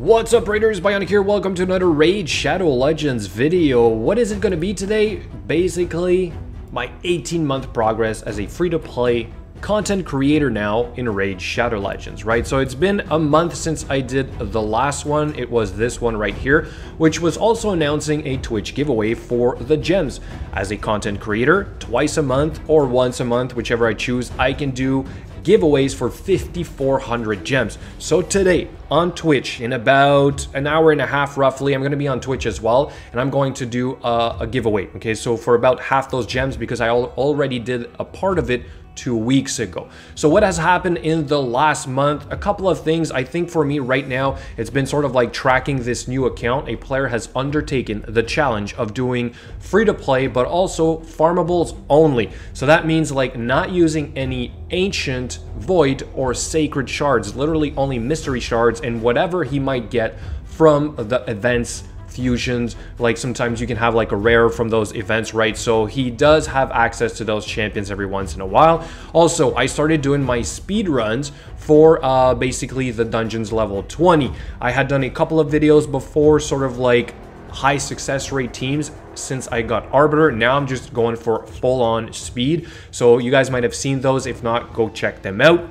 What's up, Raiders? Bionic here. Welcome to another Raid Shadow Legends video. What is it going to be today? Basically, my 18-month progress as a free-to-play content creator now in Raid Shadow Legends, right? So it's been a month since I did the last one. It was this one right here, which was also announcing a Twitch giveaway for the gems. As a content creator, twice a month or once a month, whichever I choose, I can do giveaways for 5,400 gems. So today on Twitch, in about an hour and a half roughly, I'm going to be on Twitch as well, and I'm going to do a giveaway. Okay, so for about half those gems, because I already did a part of it 2 weeks ago. So what has happened in the last month? A couple of things. I think for me right now, it's been sort of like tracking this new account. A player has undertaken the challenge of doing free to play, but also farmables only. So that means like not using any ancient, void, or sacred shards, literally only mystery shards and whatever he might get from the events, fusions. Like sometimes you can have like a rare from those events, right? So he does have access to those champions every once in a while. Also, I started doing my speed runs for basically the dungeons level 20. I had done a couple of videos before, sort of like high success rate teams since I got Arbiter. Now I'm just going for full-on speed. So you guys might have seen those. If not, go check them out.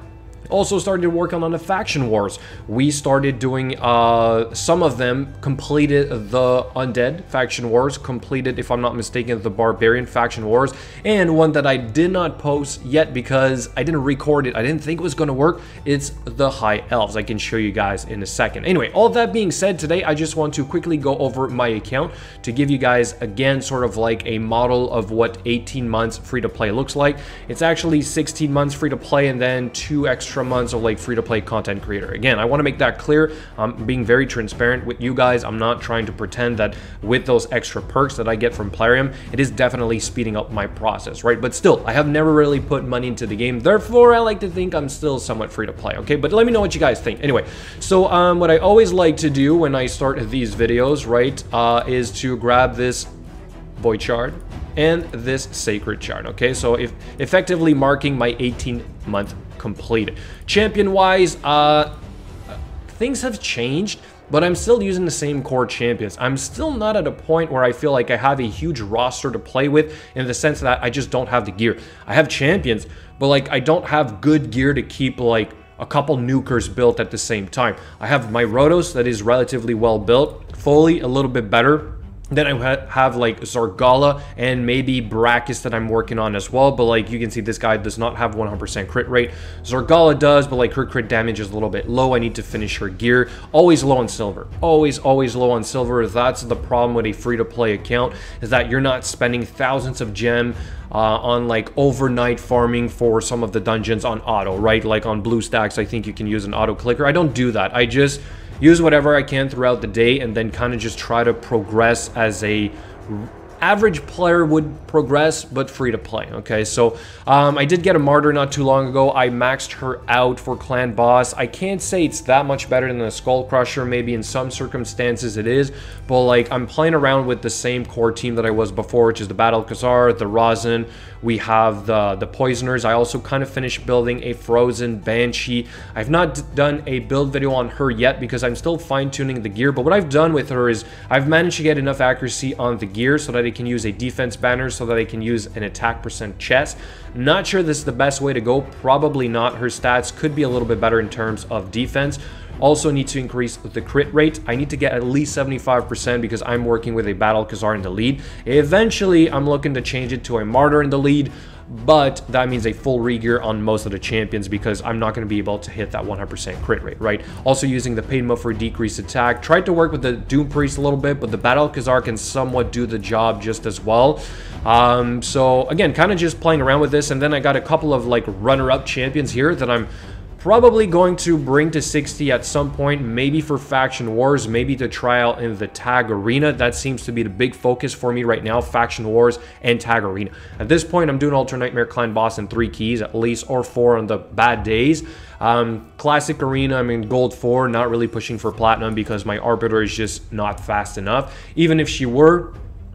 Also started working on the faction wars. We started doing some of them, completed the undead faction wars, completed, if I'm not mistaken, the barbarian faction wars, and one that I did not post yet because I didn't record it. I didn't think it was going to work. It's the high elves. I can show you guys in a second. Anyway, all that being said, today I just want to quickly go over my account to give you guys again sort of like a model of what 18 months free to play looks like. It's actually 16 months free to play and then 2 extra months of like free-to-play content creator. Again, I want to make that clear. I'm being very transparent with you guys. I'm not trying to pretend that with those extra perks that I get from Plarium, it is definitely speeding up my process, right? But still, I have never really put money into the game. Therefore, I like to think I'm still somewhat free-to-play, okay? But let me know what you guys think. Anyway, so what I always like to do when I start these videos, right, is to grab this void shard and this sacred shard, okay? So if effectively marking my 18-month completed. Champion wise, things have changed, but I'm still using the same core champions. I'm still not at a point where I feel like I have a huge roster to play with, in the sense that I just don't have the gear. I have champions, but like I don't have good gear to keep like a couple nukers built at the same time. I have my Rotos that is relatively well built, Foley a little bit better. Then I have like Zargala and maybe Brachus that I'm working on as well. But like you can see, this guy does not have 100% crit rate. Zargala does, but like her crit damage is a little bit low. I need to finish her gear. Always low on silver. Always low on silver. That's the problem with a free-to-play account, is that you're not spending thousands of gem on like overnight farming for some of the dungeons on auto, right? Like on BlueStacks, I think you can use an auto clicker. I don't do that. I just use whatever I can throughout the day and then kind of just try to progress as a average player would progress, but free to play. Okay, so I did get a martyr not too long ago. I maxed her out for clan boss. I can't say it's that much better than the skull crusher. Maybe in some circumstances it is, but like I'm playing around with the same core team that I was before, which is the Battle Khazar, the Rosin. We have the poisoners. I also kind of finished building a frozen banshee. I've not done a build video on her yet because I'm still fine-tuning the gear, but what I've done with her is I've managed to get enough accuracy on the gear so that I can use a defense banner, so that I can use an attack percent chest. Not sure this is the best way to go. Probably not. Her stats could be a little bit better in terms of defense. Also need to increase the crit rate. I need to get at least 75% because I'm working with a Battle Khazar in the lead. Eventually, I'm looking to change it to a Martyr in the lead, but that means a full regear on most of the champions because I'm not going to be able to hit that 100% crit rate, right? Also using the Pain Muff for decreased attack. Tried to work with the Doom Priest a little bit, but the Battle Khazar can somewhat do the job just as well. So again, kind of just playing around with this, and then I got a couple of like runner-up champions here that I'm probably going to bring to 60 at some point, maybe for faction wars, maybe to try out in the tag arena. That seems to be the big focus for me right now, faction wars and tag arena. At this point, I'm doing Ultra Nightmare Clan Boss in 3 keys at least, or 4 on the bad days. Classic arena, I'm in gold 4, not really pushing for platinum because my Arbiter is just not fast enough. Even if she were,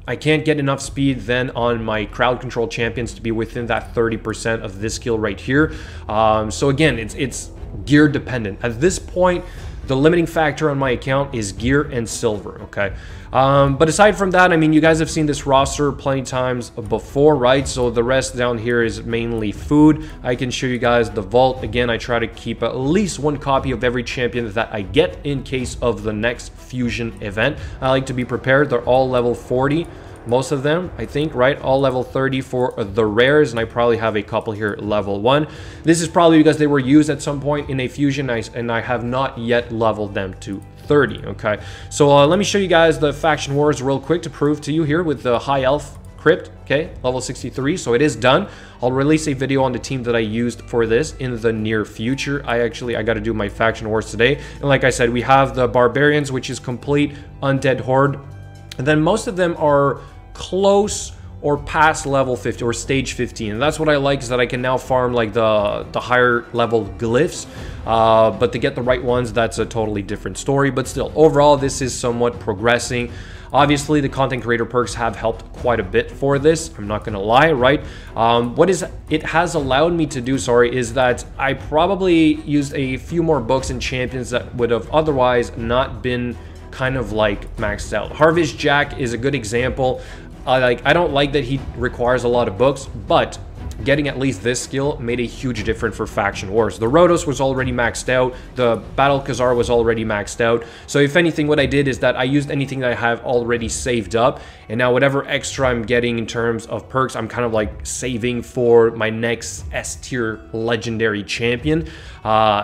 I can't get enough speed then on my crowd control champions to be within that 30% of this skill right here. So again, it's gear dependent. At this point, The limiting factor on my account is gear and silver, okay? But aside from that, I mean, you guys have seen this roster plenty times before, right? So the rest down here is mainly food. I can show you guys the vault. Again, I try to keep at least one copy of every champion that I get in case of the next fusion event. I like to be prepared. They're all level 40. Most of them, I think, right? All level 30 for the rares, and I probably have a couple here level 1. This is probably because they were used at some point in a fusion, and I have not yet leveled them to 30, okay? So let me show you guys the faction wars real quick to prove to you here with the high elf crypt, okay? Level 63, so it is done. I'll release a video on the team that I used for this in the near future. I got to do my faction wars today. And like I said, we have the barbarians, which is complete undead horde. And then most of them are close or past level 50 or stage 15, and that's what I like, is that I can now farm like the higher level glyphs, but to get the right ones, that's a totally different story. But still, overall, this is somewhat progressing. Obviously, the content creator perks have helped quite a bit for this, I'm not gonna lie, right? What it has allowed me to do, is that I probably used a few more books and champions that would have otherwise not been kind of like maxed out. Harvest Jack is a good example. I don't like that he requires a lot of books, but getting at least this skill made a huge difference for faction wars. The Rhodos was already maxed out, the Battle Khazar was already maxed out, so if anything, what I did is that I used anything that I have already saved up, and now whatever extra I'm getting in terms of perks, I'm kind of like saving for my next S-tier legendary champion,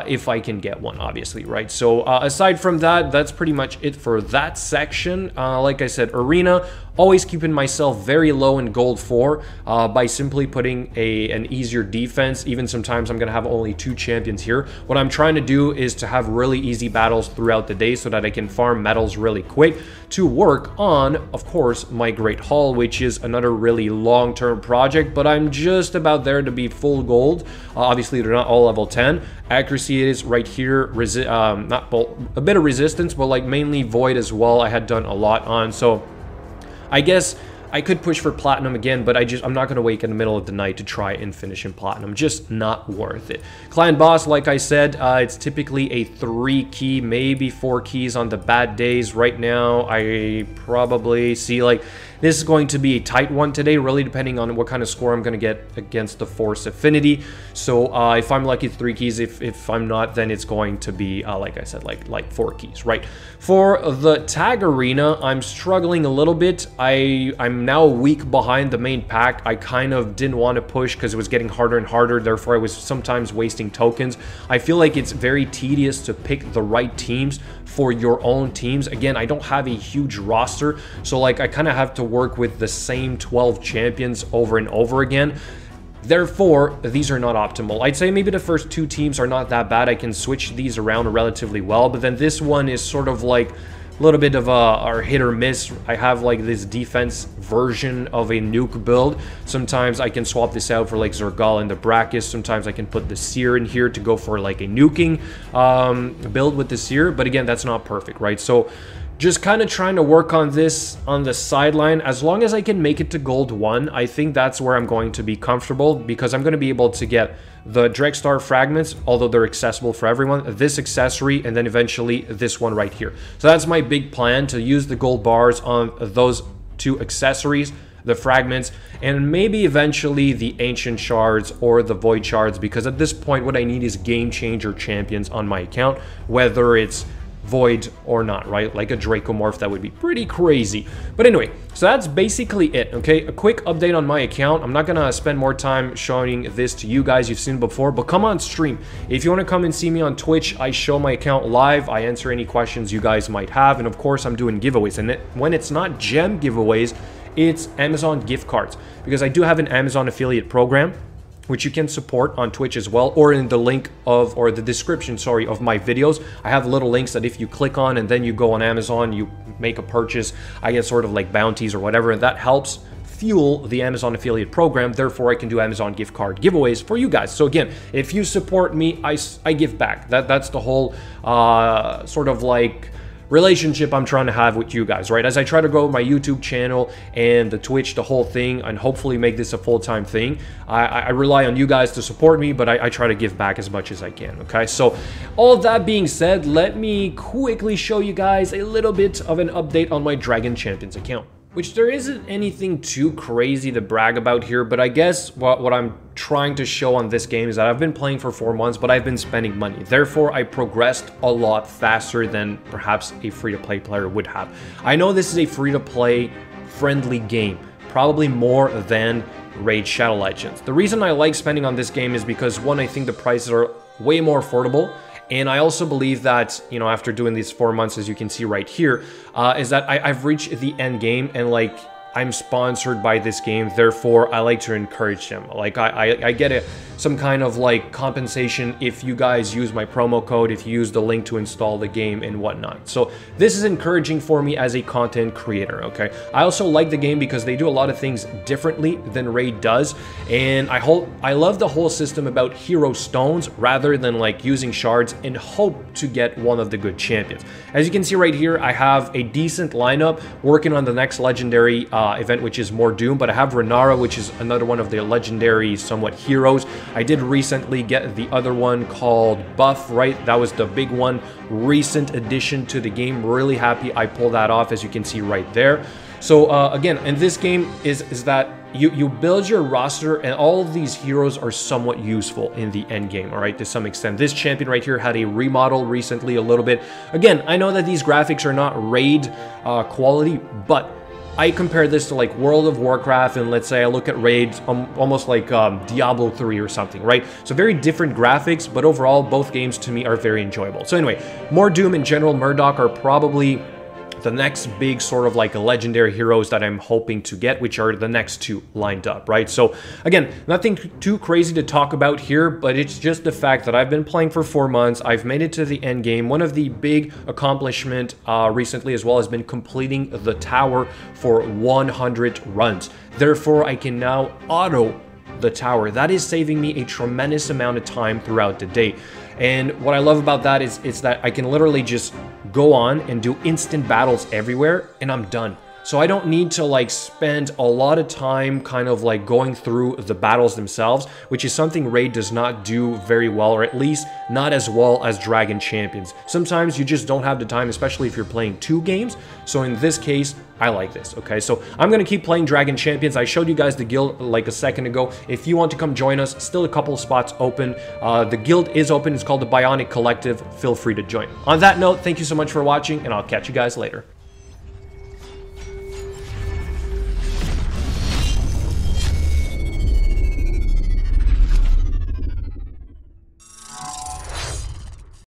if I can get one, obviously, right? So aside from that, that's pretty much it for that section. Like I said, arena, always keeping myself very low in gold 4 by simply putting an easier defense. Even sometimes I'm gonna have only 2 champions here. What I'm trying to do is to have really easy battles throughout the day so that I can farm medals really quick to work on, of course, my Great Hall, which is another really long-term project, but I'm just about there to be full gold. Obviously, they're not all level 10. Accuracy is right here, a bit of resistance, but like mainly void as well, I had done a lot on. So I guess I could push for platinum again, but I'm not going to wake in the middle of the night to try and finish in platinum. Just not worth it. Clan boss, like I said, it's typically a 3 key, maybe 4 keys on the bad days. Right now, I probably see like this is going to be a tight one today, really depending on what kind of score I'm going to get against the Force Affinity. So if I'm lucky, 3 keys. If I'm not, then it's going to be, like I said, like 4 keys, right? For the tag arena, I'm struggling a little bit. I'm now a week behind the main pack. I kind of didn't want to push because it was getting harder and harder. Therefore, I was sometimes wasting tokens. I feel like it's very tedious to pick the right teams for your own teams. Again, I don't have a huge roster, so like I kind of have to work with the same 12 champions over and over again. Therefore, these are not optimal. I'd say maybe the first 2 teams are not that bad. I can switch these around relatively well, but then this one is sort of like a little bit of a hit or miss. I have like this defense version of a nuke build. Sometimes I can swap this out for like Zergal and the Brachis. Sometimes I can put the Seer in here to go for like a nuking build with the Seer, but again, that's not perfect, right? So just kind of trying to work on this on the sideline. As long as I can make it to gold 1, I think that's where I'm going to be comfortable, because I'm going to be able to get the Dregstar fragments, although they're accessible for everyone, this accessory, and then eventually this one right here. So that's my big plan, to use the gold bars on those 2 accessories, the fragments, and maybe eventually the ancient shards or the void shards, because at this point what I need is game changer champions on my account, whether it's void or not, right? Like a Dracomorph, that would be pretty crazy. But anyway, so that's basically it, okay? A quick update on my account. I'm not gonna spend more time showing this to you guys. You've seen before, but come on stream. If you want to come and see me on Twitch, I show my account live. I answer any questions you guys might have, and of course, I'm doing giveaways. And when it's not gem giveaways, it's Amazon gift cards, because I do have an Amazon affiliate program, which you can support on Twitch as well, or in the link of, or the description, sorry, of my videos. I have little links that if you click on and then you go on Amazon, you make a purchase, I get sort of like bounties or whatever, and that helps fuel the Amazon affiliate program. Therefore, I can do Amazon gift card giveaways for you guys. So again, if you support me, I give back. That's the whole sort of like relationship I'm trying to have with you guys, right? As I try to grow my YouTube channel and the Twitch, the whole thing, and hopefully make this a full-time thing, I rely on you guys to support me, but I try to give back as much as I can, okay? So all that being said, let me quickly show you guys a little bit of an update on my Dragon Champions account. Which there isn't anything too crazy to brag about here, but I guess what I'm trying to show on this game is that I've been playing for 4 months, but I've been spending money. Therefore, I progressed a lot faster than perhaps a free-to-play player would have. I know this is a free-to-play friendly game, probably more than Raid Shadow Legends. The reason I like spending on this game is because, one, I think the prices are way more affordable. And I also believe that, you know, after doing these 4 months, as you can see right here, is that I've reached the end game, and like I'm sponsored by this game. Therefore, I like to encourage them. Like I get some kind of like compensation if you guys use my promo code, if you use the link to install the game and whatnot. So this is encouraging for me as a content creator, okay? I also like the game because they do a lot of things differently than Raid does. And I love the whole system about hero stones rather than like using shards and hope to get one of the good champions. As you can see right here, I have a decent lineup working on the next legendary event, which is more Doom, but I have Renara, which is another one of the legendary somewhat heroes. I did recently get the other one called Buff, right? That was the big one, recent addition to the game. Really happy I pulled that off, as you can see right there. So again, in this game is that you build your roster, and all of these heroes are somewhat useful in the end game, all right, to some extent. This champion right here had a remodel recently a little bit. Again, I know that these graphics are not Raid quality, but I compare this to like World of Warcraft, and let's say I look at Raid, almost like Diablo 3 or something, right? So very different graphics, but overall both games to me are very enjoyable. So anyway, more Doom in general. Murdoch are probably the next big sort of like legendary heroes that I'm hoping to get, which are the next two lined up, right? So again, nothing too crazy to talk about here, but it's just the fact that I've been playing for 4 months. I've made it to the end game. One of the big accomplishment recently as well has been completing the tower for 100 runs. Therefore, I can now auto the tower. That is saving me a tremendous amount of time throughout the day. And what I love about that is that I can literally just go on and do instant battles everywhere, and I'm done. So I don't need to like spend a lot of time kind of like going through the battles themselves, which is something Raid does not do very well, or at least not as well as Dragon Champions. Sometimes you just don't have the time, especially if you're playing 2 games. So in this case, I like this, okay? So I'm gonna keep playing Dragon Champions. I showed you guys the guild like a second ago. If you want to come join us, still a couple of spots open. The guild is open. It's called the Bionic Collective. Feel free to join. On that note, thank you so much for watching, and I'll catch you guys later.